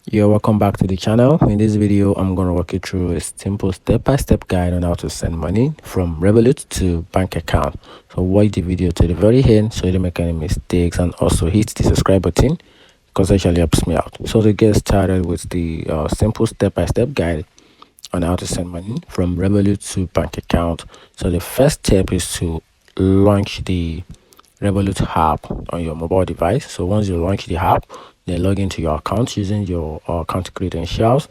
Welcome back to the channel. In this video, I'm going to walk you through a simple step-by-step guide on how to send money from Revolut to bank account. So watch the video to the very end so you don't make any mistakes, and also hit the subscribe button because it actually helps me out. So to get started with the simple step-by-step guide on how to send money from Revolut to bank account. So the first step is to launch the Revolut app on your mobile device. So once you launch the app, then log into your account using your account credentials.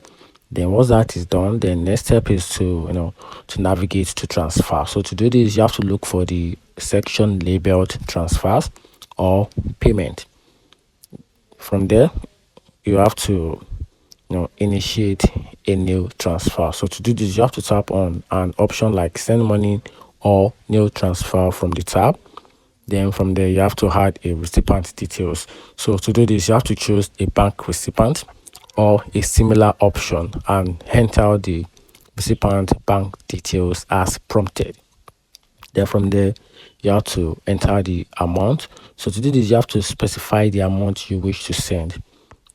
Then once that is done, then next step is to navigate to transfer. So to do this, you have to look for the section labeled transfers or payment. From there, you have to initiate a new transfer. So to do this, you have to tap on an option like send money or new transfer from the tab. Then from there, you have to add a recipient details. So to do this, you have to choose a bank recipient or a similar option and enter the recipient bank details as prompted. Then from there, you have to enter the amount. So to do this, you have to specify the amount you wish to send.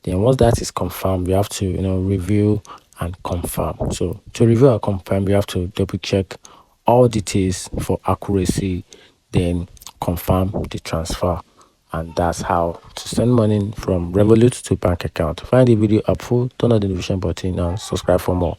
Then once that is confirmed, you have to review and confirm. So to review and confirm, you have to double check all details for accuracy, then confirm the transfer. And that's how to send money from Revolut to bank account. Find the video helpful, turn on the notification button and subscribe for more.